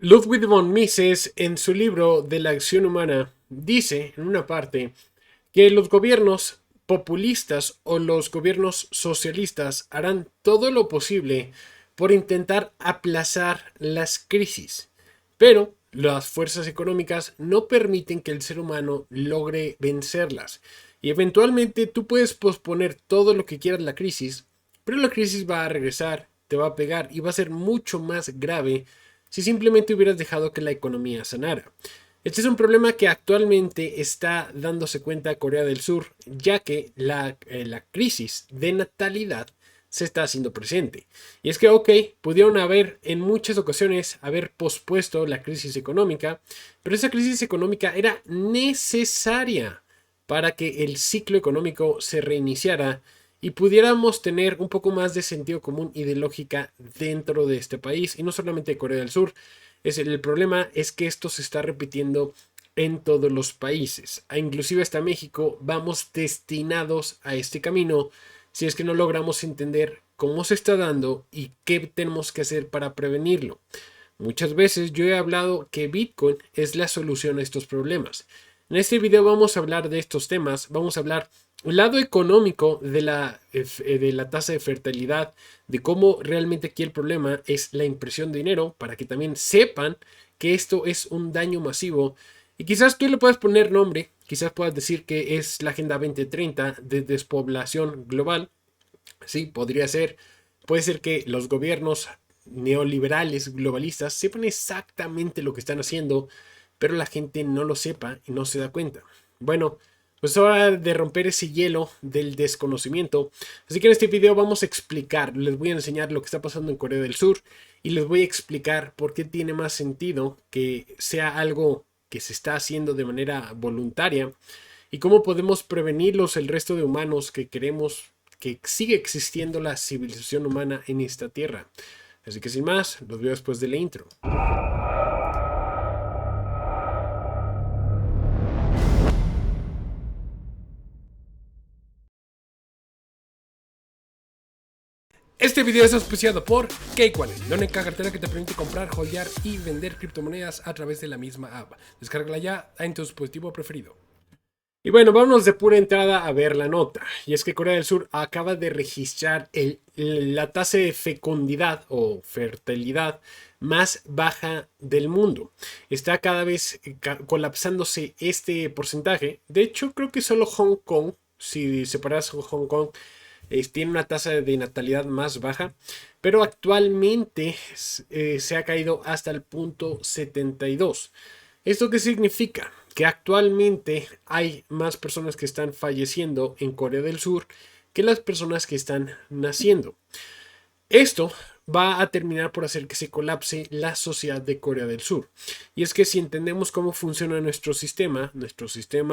Ludwig von Mises, en su libro de la acción humana, dice en una parte que los gobiernos populistas o los gobiernos socialistas harán todo lo posible por intentar aplazar las crisis, pero las fuerzas económicas no permiten que el ser humano logre vencerlas. Y eventualmente tú puedes posponer todo lo que quieras la crisis, pero la crisis va a regresar, te va a pegar y va a ser mucho más grave si simplemente hubieras dejado que la economía sanara. Este es un problema que actualmente está dándose cuenta Corea del Sur, ya que la crisis de natalidad se está haciendo presente. Y es que, ok, pudieron haber en muchas ocasiones haber pospuesto la crisis económica, pero esa crisis económica era necesaria para que el ciclo económico se reiniciara y pudiéramos tener un poco más de sentido común y de lógica dentro de este país, y no solamente de Corea del Sur. El problema es que esto se está repitiendo en todos los países, inclusive hasta México. Vamos destinados a este camino si es que no logramos entender cómo se está dando y qué tenemos que hacer para prevenirlo. Muchas veces yo he hablado que Bitcoin es la solución a estos problemas. En este video vamos a hablar de estos temas, vamos a hablar el lado económico de la tasa de fertilidad, de cómo realmente aquí el problema es la impresión de dinero, para que también sepan que esto es un daño masivo. Y quizás tú le puedas poner nombre, quizás puedas decir que es la Agenda 2030 de despoblación global. Sí, podría ser. Puede ser que los gobiernos neoliberales globalistas sepan exactamente lo que están haciendo, pero la gente no lo sepa y no se da cuenta. Bueno, pues es hora de romper ese hielo del desconocimiento. Así que en este video vamos a explicar, les voy a enseñar lo que está pasando en Corea del Sur y les voy a explicar por qué tiene más sentido que sea algo que se está haciendo de manera voluntaria y cómo podemos prevenirlos el resto de humanos que queremos que siga existiendo la civilización humana en esta tierra. Así que sin más, los veo después de la intro. Este video es auspiciado por Cake-Wallet, la única cartera que te permite comprar, holdear y vender criptomonedas a través de la misma app. Descárgala ya en tu dispositivo preferido. Y bueno, vámonos de pura entrada a ver la nota. Y es que Corea del Sur acaba de registrar la tasa de fecundidad o fertilidad más baja del mundo. Está cada vez colapsándose este porcentaje. De hecho, creo que solo Hong Kong, si separas Hong Kong, tiene una tasa de natalidad más baja, pero actualmente se ha caído hasta el punto 72. ¿Esto qué significa? Que actualmente hay más personas que están falleciendo en Corea del Sur que las personas que están naciendo. Esto va a terminar por hacer que se colapse la sociedad de Corea del Sur. Y es que si entendemos cómo funciona nuestro sistema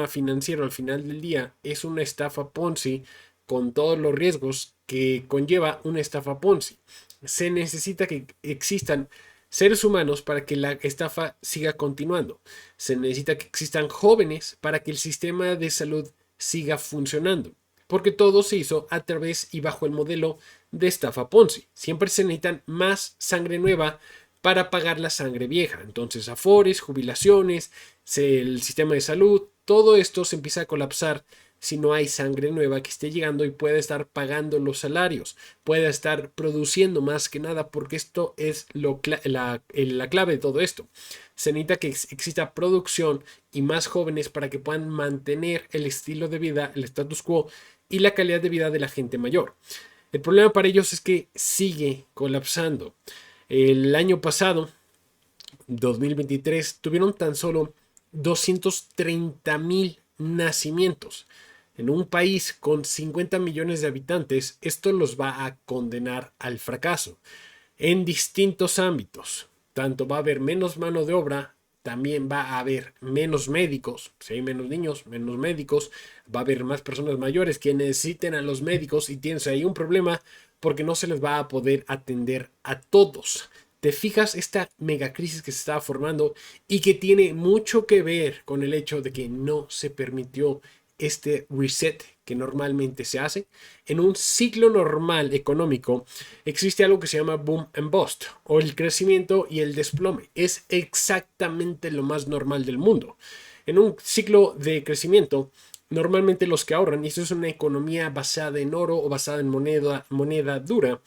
financiero al final del día es una estafa Ponzi con todos los riesgos que conlleva una estafa Ponzi. Se necesita que existan seres humanos para que la estafa siga continuando. Se necesita que existan jóvenes para que el sistema de salud siga funcionando. Porque todo se hizo a través y bajo el modelo de estafa Ponzi. Siempre se necesitan más sangre nueva para pagar la sangre vieja. Entonces, afores, jubilaciones, el sistema de salud, todo esto se empieza a colapsar si no hay sangre nueva que esté llegando y pueda estar pagando los salarios, pueda estar produciendo más que nada, porque esto es la clave de todo esto. Se necesita que exista producción y más jóvenes para que puedan mantener el estilo de vida, el status quo y la calidad de vida de la gente mayor. El problema para ellos es que sigue colapsando. El año pasado, 2023, tuvieron tan solo 230,000 nacimientos. En un país con 50 millones de habitantes, esto los va a condenar al fracaso en distintos ámbitos. Tanto va a haber menos mano de obra, también va a haber menos médicos. Si hay menos niños, menos médicos, va a haber más personas mayores que necesiten a los médicos y tienes ahí un problema porque no se les va a poder atender a todos. ¿Te fijas esta megacrisis que se estaba formando y que tiene mucho que ver con el hecho de que no se permitió este reset que normalmente se hace. En un ciclo normal económico existe algo que se llama boom and bust, o el crecimiento y el desplome. Es exactamente lo más normal del mundo. En un ciclo de crecimiento, normalmente los que ahorran, y esto es una economía basada en oro o basada en moneda dura,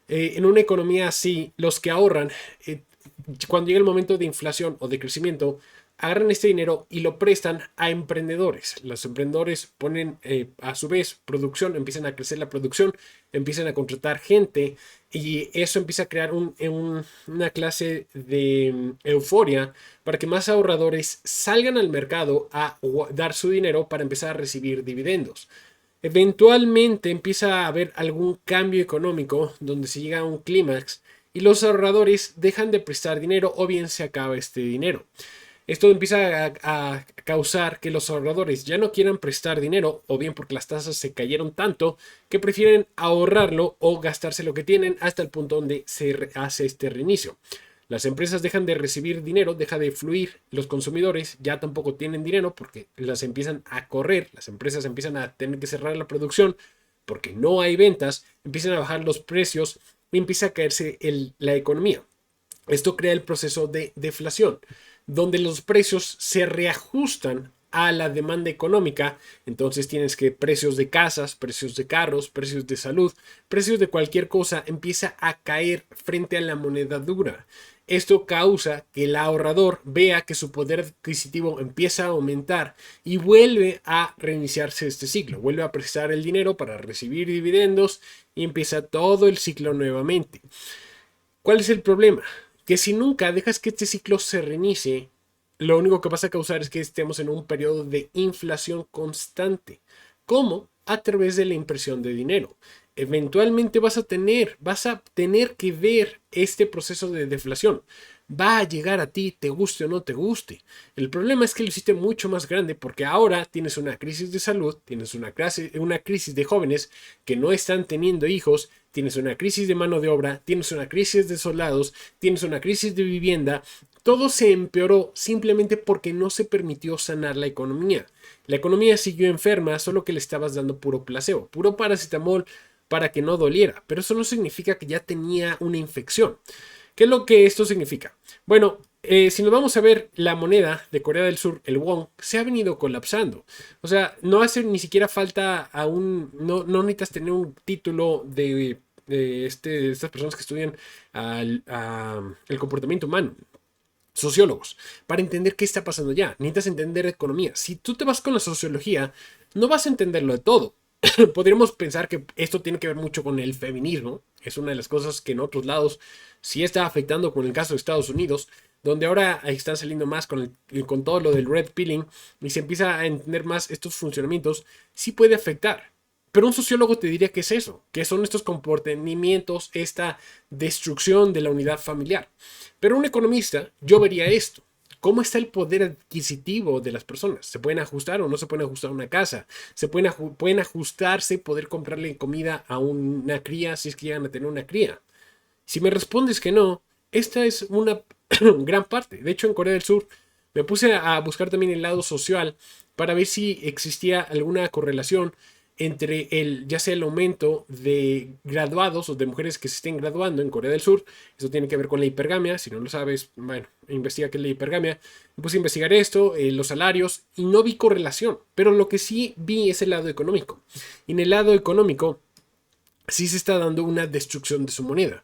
en una economía así, los que ahorran, cuando llega el momento de inflación o de crecimiento, agarran este dinero y lo prestan a emprendedores. Los emprendedores ponen a su vez producción, empiezan a crecer la producción, empiezan a contratar gente y eso empieza a crear una clase de euforia para que más ahorradores salgan al mercado a dar su dinero para empezar a recibir dividendos. Eventualmente empieza a haber algún cambio económico donde se llega a un clímax y los ahorradores dejan de prestar dinero o bien se acaba este dinero. Esto empieza a causar que los ahorradores ya no quieran prestar dinero o bien porque las tasas se cayeron tanto que prefieren ahorrarlo o gastarse lo que tienen hasta el punto donde se hace este reinicio. Las empresas dejan de recibir dinero, deja de fluir, los consumidores ya tampoco tienen dinero porque las empiezan a correr, las empresas empiezan a tener que cerrar la producción porque no hay ventas, empiezan a bajar los precios y empieza a caerse la economía. Esto crea el proceso de deflación, donde los precios se reajustan a la demanda económica. Entonces tienes que precios de casas, precios de carros, precios de salud, precios de cualquier cosa empieza a caer frente a la moneda dura. Esto causa que el ahorrador vea que su poder adquisitivo empieza a aumentar y vuelve a reiniciarse este ciclo. Vuelve a prestar el dinero para recibir dividendos y empieza todo el ciclo nuevamente. ¿Cuál es el problema? Que si nunca dejas que este ciclo se reinicie, lo único que vas a causar es que estemos en un periodo de inflación constante. ¿Cómo? A través de la impresión de dinero. Eventualmente vas a tener que ver este proceso de deflación. Va a llegar a ti, te guste o no te guste. El problema es que lo hiciste mucho más grande porque ahora tienes una crisis de salud, tienes una crisis de jóvenes que no están teniendo hijos, tienes una crisis de mano de obra, tienes una crisis de soldados, tienes una crisis de vivienda. Todo se empeoró simplemente porque no se permitió sanar la economía. La economía siguió enferma, solo que le estabas dando puro placebo, puro paracetamol para que no doliera, pero eso no significa que ya tenía una infección. ¿Qué es lo que esto significa? Bueno, si nos vamos a ver la moneda de Corea del Sur, el won, se ha venido colapsando. O sea, no hace ni siquiera falta no necesitas tener un título de estas personas que estudian el comportamiento humano, sociólogos, para entender qué está pasando ya. Necesitas entender economía. Si tú te vas con la sociología, no vas a entenderlo de todo. Podríamos pensar que esto tiene que ver mucho con el feminismo. Es una de las cosas que en otros lados sí está afectando, con el caso de Estados Unidos, donde ahora están saliendo más con todo lo del red pilling y se empieza a entender más estos funcionamientos. Sí puede afectar. Pero un sociólogo te diría que es eso, que son estos comportamientos, esta destrucción de la unidad familiar. Pero un economista, yo vería esto. ¿Cómo está el poder adquisitivo de las personas? ¿Se pueden ajustar o no se pueden ajustar a una casa? ¿Pueden ajustarse, poder comprarle comida a una cría si es que llegan a tener una cría? Si me respondes que no, esta es una gran parte. De hecho, en Corea del Sur me puse a buscar también el lado social para ver si existía alguna correlación entre ya sea el aumento de graduados o de mujeres que se estén graduando en Corea del Sur. Eso tiene que ver con la hipergamia. Si no lo sabes, bueno, investiga qué es la hipergamia. Me puse a investigar esto, los salarios, y no vi correlación. Pero lo que sí vi es el lado económico. Y en el lado económico sí se está dando una destrucción de su moneda.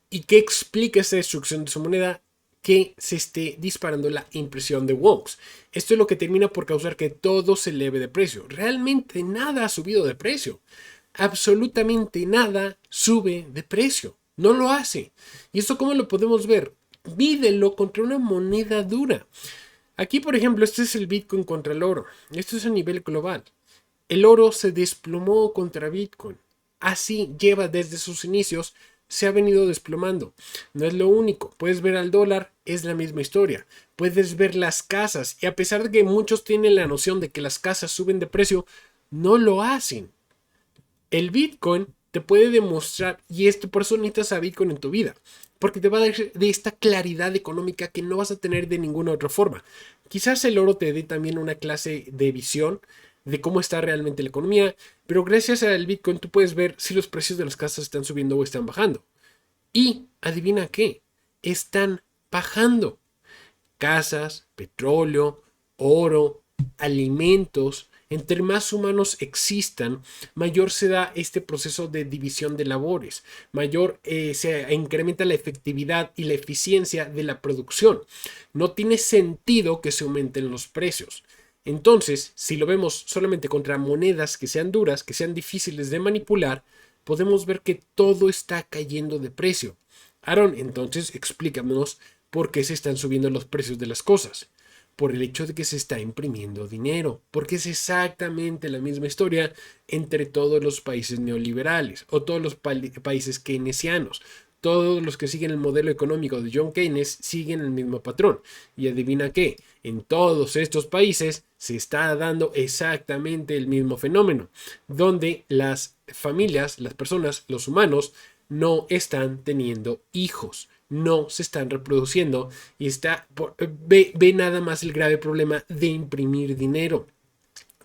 ¿Y qué explica esta destrucción de su moneda? Que se esté disparando la impresión de wons. Esto es lo que termina por causar que todo se eleve de precio. Realmente nada ha subido de precio. Absolutamente nada sube de precio. No lo hace. ¿Y esto cómo lo podemos ver? Mídelo contra una moneda dura. Aquí, por ejemplo, este es el Bitcoin contra el oro. Esto es a nivel global. El oro se desplomó contra Bitcoin. Así lleva desde sus inicios, se ha venido desplomando. No es lo único. Puedes ver al dólar, es la misma historia. Puedes ver las casas y a pesar de que muchos tienen la noción de que las casas suben de precio, no lo hacen. El Bitcoin te puede demostrar, y esto por eso necesitas a Bitcoin en tu vida, porque te va a dar de esta claridad económica que no vas a tener de ninguna otra forma. Quizás el oro te dé también una clase de visión, de cómo está realmente la economía, pero gracias al Bitcoin tú puedes ver si los precios de las casas están subiendo o están bajando. Y adivina qué, están bajando. Casas, petróleo, oro, alimentos. Entre más humanos existan, mayor se da este proceso de división de labores, mayor se incrementa la efectividad y la eficiencia de la producción. No tiene sentido que se aumenten los precios. Entonces, si lo vemos solamente contra monedas que sean duras, que sean difíciles de manipular, podemos ver que todo está cayendo de precio. Aaron, entonces explícanos por qué se están subiendo los precios de las cosas. Por el hecho de que se está imprimiendo dinero, porque es exactamente la misma historia entre todos los países neoliberales o todos los países keynesianos. Todos los que siguen el modelo económico de John Keynes siguen el mismo patrón. Y adivina qué, en todos estos países se está dando exactamente el mismo fenómeno, donde las familias, las personas, los humanos, no están teniendo hijos, no se están reproduciendo y ve nada más el grave problema de imprimir dinero.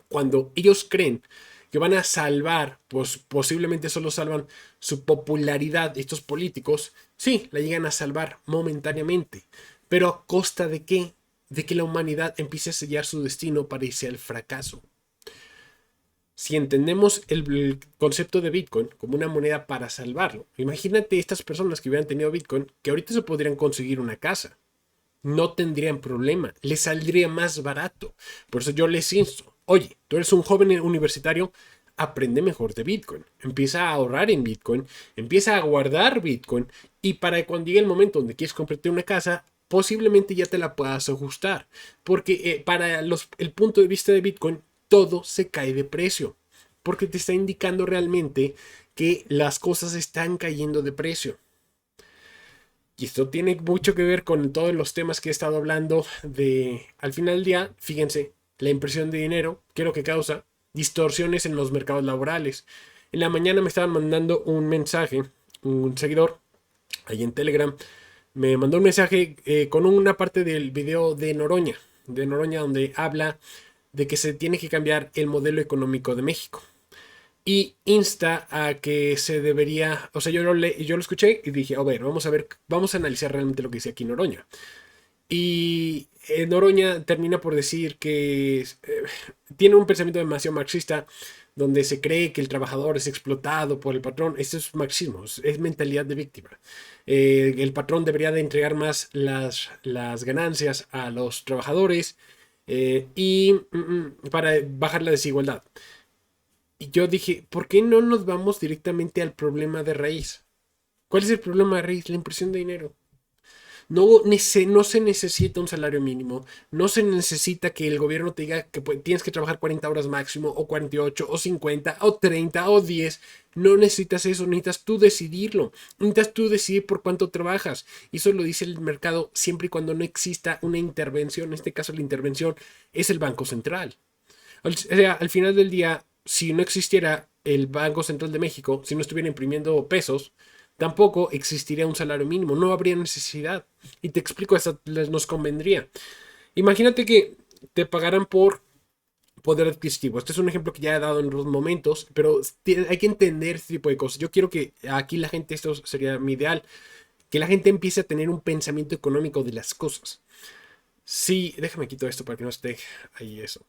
Cuando ellos creen que van a salvar, pues posiblemente solo salvan su popularidad, estos políticos, sí, la llegan a salvar momentáneamente, pero ¿a costa de qué? De que la humanidad empiece a sellar su destino para irse al fracaso. Si entendemos el concepto de Bitcoin como una moneda para salvarlo, imagínate estas personas que hubieran tenido Bitcoin, que ahorita se podrían conseguir una casa. No tendrían problema, les saldría más barato. Por eso yo les insto, oye, tú eres un joven universitario, aprende mejor de Bitcoin, empieza a ahorrar en Bitcoin, empieza a guardar Bitcoin y para cuando llegue el momento donde quieres comprarte una casa, posiblemente ya te la puedas ajustar. Porque para el punto de vista de Bitcoin, todo se cae de precio. Porque te está indicando realmente que las cosas están cayendo de precio. Y esto tiene mucho que ver con todos los temas que he estado hablando de, al final del día, fíjense, la impresión de dinero, ¿qué es lo que causa? Distorsiones en los mercados laborales. En la mañana me estaban mandando un mensaje, un seguidor, ahí en Telegram, me mandó un mensaje con una parte del video de Noroña donde habla de que se tiene que cambiar el modelo económico de México y insta a que se debería, o sea, yo lo escuché y dije, a ver, vamos a analizar realmente lo que dice aquí Noroña. Y Noroña termina por decir que tiene un pensamiento demasiado marxista donde se cree que el trabajador es explotado por el patrón. Esto es marxismo, es mentalidad de víctima. El patrón debería de entregar más las ganancias a los trabajadores para bajar la desigualdad. Y yo dije, ¿por qué no nos vamos directamente al problema de raíz? ¿Cuál es el problema de raíz? La impresión de dinero. No se necesita un salario mínimo, no se necesita que el gobierno te diga que tienes que trabajar 40 horas máximo, o 48, o 50, o 30, o 10. No necesitas eso, necesitas tú decidirlo. Necesitas tú decidir por cuánto trabajas. Y eso lo dice el mercado siempre y cuando no exista una intervención. En este caso, la intervención es el Banco Central. O sea, al final del día, si no existiera el Banco Central de México, si no estuviera imprimiendo pesos, tampoco existiría un salario mínimo, no habría necesidad. Y te explico, eso nos convendría. Imagínate que te pagaran por poder adquisitivo. Este es un ejemplo que ya he dado en otros momentos, pero hay que entender este tipo de cosas. Yo quiero que aquí la gente, esto sería mi ideal, que la gente empiece a tener un pensamiento económico de las cosas. Sí, déjame quito esto para que no esté ahí eso.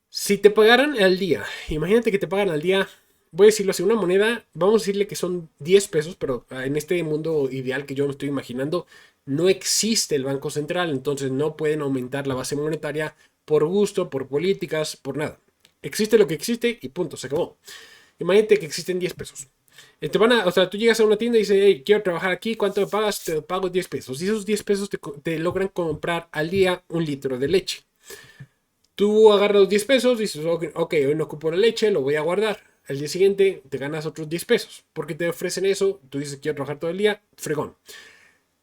Si te pagaran al día, imagínate que te pagan al día, voy a decirlo así, una moneda, vamos a decirle que son 10 pesos, pero en este mundo ideal que yo me estoy imaginando, no existe el Banco Central, entonces no pueden aumentar la base monetaria por gusto, por políticas, por nada. Existe lo que existe y punto, se acabó. Imagínate que existen 10 pesos. O sea, tú llegas a una tienda y dices, hey, quiero trabajar aquí, ¿cuánto me pagas? Te pago 10 pesos. Y esos 10 pesos te logran comprar al día un litro de leche. Tú agarras los 10 pesos, dices, ok, hoy no ocupo la leche, lo voy a guardar. Al día siguiente te ganas otros 10 pesos. Porque te ofrecen eso, tú dices, quiero trabajar todo el día, fregón.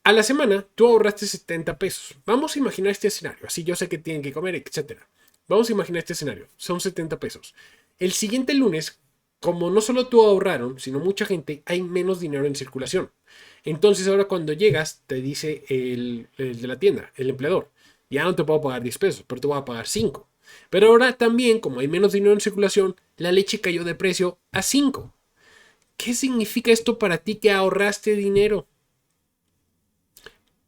A la semana, tú ahorraste 70 pesos. Vamos a imaginar este escenario. Así yo sé que tienen que comer, etcétera. Vamos a imaginar este escenario. Son 70 pesos. El siguiente lunes, como no solo tú ahorraron, sino mucha gente, hay menos dinero en circulación. Entonces ahora cuando llegas, te dice el de la tienda, el empleador, ya no te puedo pagar 10 pesos, pero te voy a pagar 5. Pero ahora también, como hay menos dinero en circulación, la leche cayó de precio a 5. ¿Qué significa esto para ti que ahorraste dinero?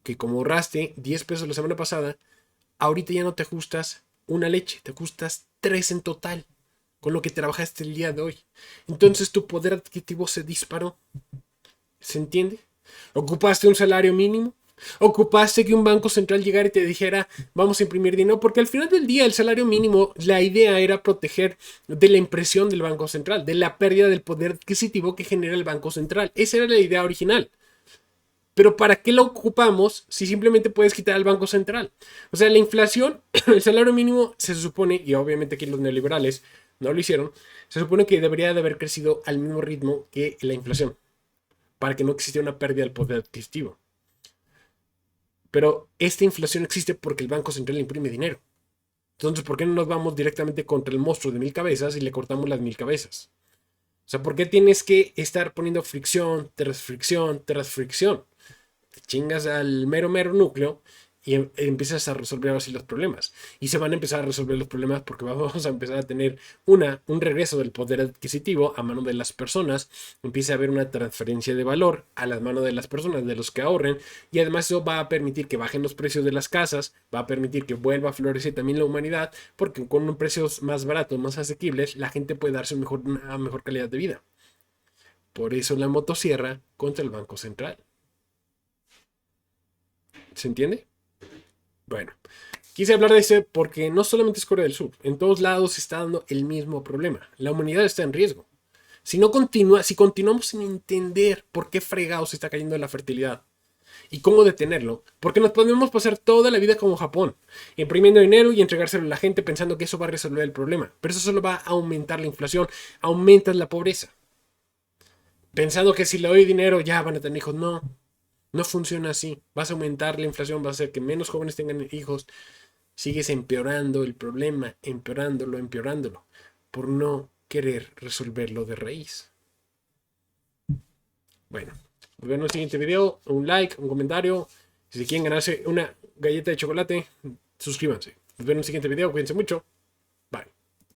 Que como ahorraste 10 pesos la semana pasada, ahorita ya no te ajustas una leche, te ajustas 3 en total, con lo que trabajaste el día de hoy. Entonces tu poder adquisitivo se disparó. ¿Se entiende? ¿Ocupaste un salario mínimo? ¿Ocupaste que un banco central llegara y te dijera, vamos a imprimir dinero? Porque al final del día el salario mínimo, la idea era proteger de la impresión del banco central, de la pérdida del poder adquisitivo que genera el banco central. Esa era la idea original. Pero ¿para qué lo ocupamos si simplemente puedes quitar al Banco Central? O sea, la inflación, el salario mínimo se supone, y obviamente aquí los neoliberales no lo hicieron, se supone que debería de haber crecido al mismo ritmo que la inflación, para que no existiera una pérdida del poder adquisitivo. Pero esta inflación existe porque el Banco Central imprime dinero. Entonces, ¿por qué no nos vamos directamente contra el monstruo de 1000 cabezas y le cortamos las 1000 cabezas? O sea, ¿por qué tienes que estar poniendo fricción tras fricción tras fricción? Te chingas al mero núcleo y empiezas a resolver así los problemas. Y se van a empezar a resolver los problemas porque vamos a empezar a tener un regreso del poder adquisitivo a mano de las personas. Empieza a haber una transferencia de valor a las manos de las personas, de los que ahorren. Y además eso va a permitir que bajen los precios de las casas, va a permitir que vuelva a florecer también la humanidad, porque con precios más baratos, más asequibles, la gente puede darse una mejor calidad de vida. Por eso la motosierra contra el Banco Central. ¿Se entiende? Bueno, quise hablar de ese porque no solamente es Corea del Sur, en todos lados se está dando el mismo problema. La humanidad está en riesgo. Si continuamos sin entender por qué fregados se está cayendo la fertilidad y cómo detenerlo, porque nos podemos pasar toda la vida como Japón, imprimiendo dinero y entregárselo a la gente pensando que eso va a resolver el problema. Pero eso solo va a aumentar la inflación, aumenta la pobreza. Pensando que si le doy dinero ya van a tener hijos. No, no funciona así. Vas a aumentar la inflación, va a hacer que menos jóvenes tengan hijos. Sigues empeorando el problema, empeorándolo, por no querer resolverlo de raíz. Bueno, nos vemos en el siguiente video. Un like, un comentario. Si quieren ganarse una galleta de chocolate, suscríbanse. Nos vemos en el siguiente video. Cuídense mucho.